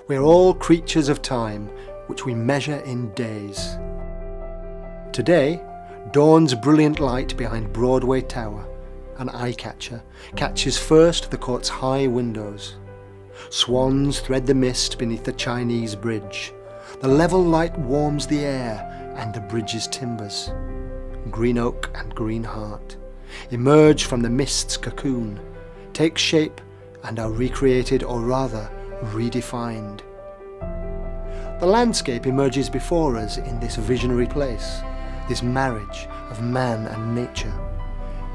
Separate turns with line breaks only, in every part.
We're all creatures of time, which we measure in days. Today, dawn's brilliant light behind Broadway Tower, an eye-catcher, catches first the court's high windows. Swans thread the mist beneath the Chinese bridge. The level light warms the air and the bridge's timbers. Green oak and green heart emerge from the mist's cocoon, take shape and are recreated, or rather redefined. The landscape emerges before us in this visionary place, this marriage of man and nature,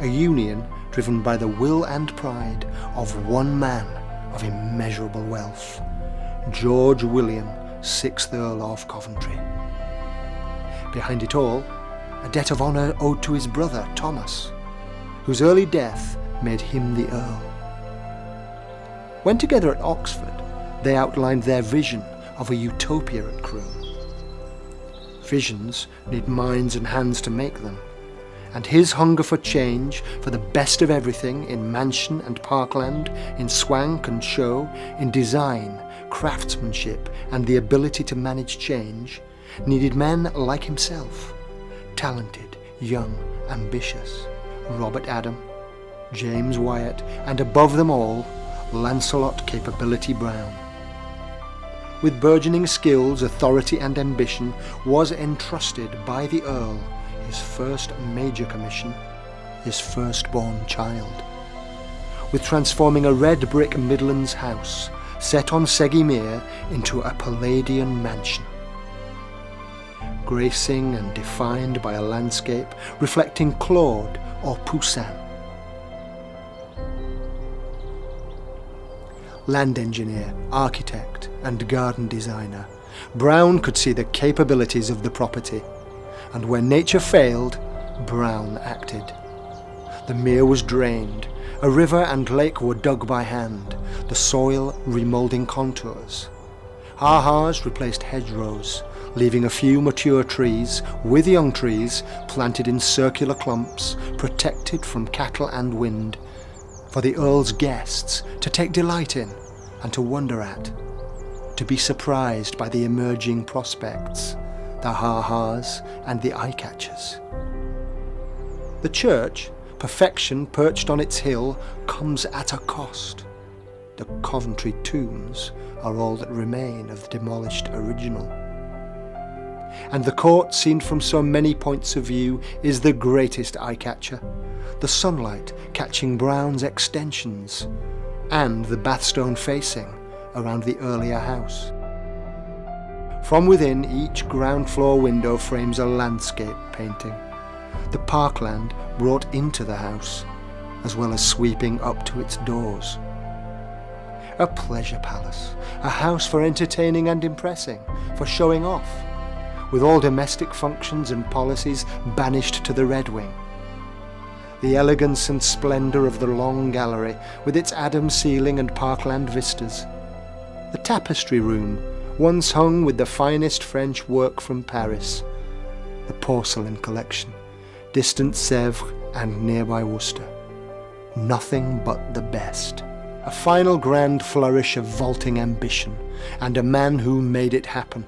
a union driven by the will and pride of one man of immeasurable wealth, George William, 6th Earl of Coventry. Behind it all, a debt of honour owed to his brother Thomas, whose early death made him the Earl. When together at Oxford, they outlined their vision of a utopia at Croome. Visions need minds and hands to make them, and his hunger for change, for the best of everything in mansion and parkland, in swank and show, in design, craftsmanship, and the ability to manage change, needed men like himself, talented, young, ambitious, Robert Adam, James Wyatt, and above them all, Lancelot Capability Brown. With burgeoning skills, authority and ambition, was entrusted by the Earl his first major commission, his firstborn child. With transforming a red brick Midlands house, set on Seggy Mere, into a Palladian mansion. Gracing and defined by a landscape reflecting Claude or Poussin. Land engineer, architect and garden designer, Brown could see the capabilities of the property, and when nature failed, Brown acted. The mere was drained, a river and lake were dug by hand, the soil remoulding contours. Ha-has replaced hedgerows, leaving a few mature trees, with young trees, planted in circular clumps, protected from cattle and wind, for the Earl's guests to take delight in and to wonder at, to be surprised by the emerging prospects, the ha-has and the eye-catchers. The church, perfection perched on its hill, comes at a cost. The Coventry tombs are all that remain of the demolished original. And the court, seen from so many points of view, is the greatest eye-catcher, the sunlight catching Brown's extensions, and the bathstone facing around the earlier house. From within, each ground floor window frames a landscape painting, the parkland brought into the house, as well as sweeping up to its doors. A pleasure palace, a house for entertaining and impressing, for showing off, with all domestic functions and policies banished to the Red Wing. The elegance and splendour of the long gallery, with its Adam ceiling and parkland vistas. The tapestry room, once hung with the finest French work from Paris. The porcelain collection, distant Sèvres and nearby Worcester. Nothing but the best. A final grand flourish of vaulting ambition, and a man who made it happen.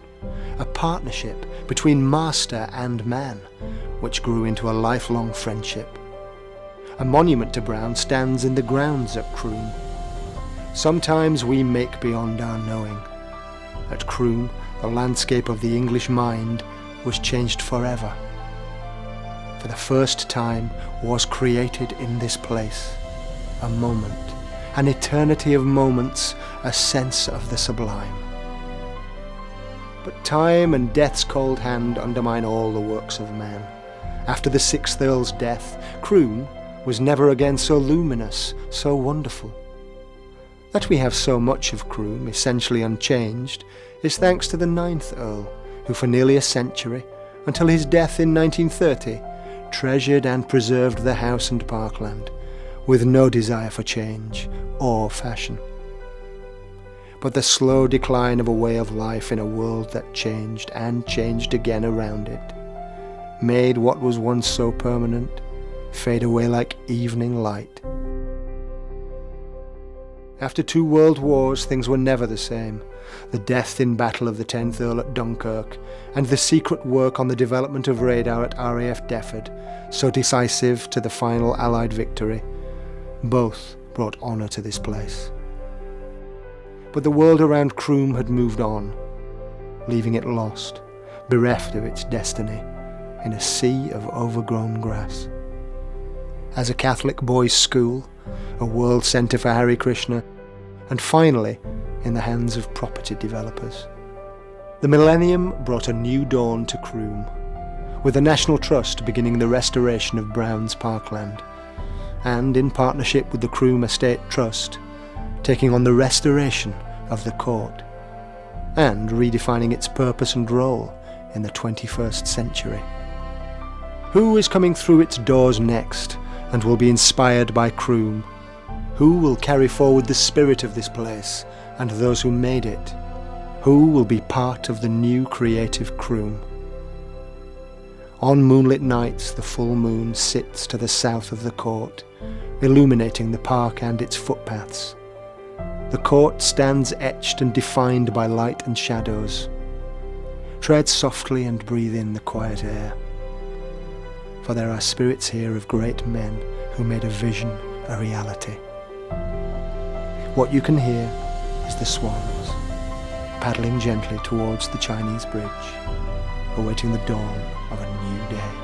A partnership between master and man, which grew into a lifelong friendship. A monument to Brown stands in the grounds at Croome. Sometimes we make beyond our knowing. At Croome, the landscape of the English mind was changed forever. For the first time was created in this place a moment, an eternity of moments, a sense of the sublime. But time and death's cold hand undermine all the works of man. After the 6th Earl's death, Croome was never again so luminous, so wonderful. That we have so much of Croome essentially unchanged is thanks to the 9th Earl, who for nearly a century, until his death in 1930, treasured and preserved the house and parkland, with no desire for change or fashion. But the slow decline of a way of life in a world that changed and changed again around it, made what was once so permanent fade away like evening light. After 2 world wars, things were never the same. The death in battle of the 10th Earl at Dunkirk, and the secret work on the development of radar at RAF Defford, so decisive to the final Allied victory, both brought honour to this place. But the world around Croome had moved on, leaving it lost, bereft of its destiny, in a sea of overgrown grass. As a Catholic boys' school, a world centre for Hare Krishna, and finally in the hands of property developers. The millennium brought a new dawn to Croome, with the National Trust beginning the restoration of Brown's parkland, and in partnership with the Croome Estate Trust, taking on the restoration of the court, and redefining its purpose and role in the 21st century. Who is coming through its doors next and will be inspired by Croome? Who will carry forward the spirit of this place and those who made it? Who will be part of the new creative Croome? On moonlit nights, the full moon sits to the south of the court, illuminating the park and its footpaths. The court stands etched and defined by light and shadows. Tread softly and breathe in the quiet air, for there are spirits here of great men who made a vision a reality. What you can hear is the swans paddling gently towards the Chinese bridge, awaiting the dawn of a new day.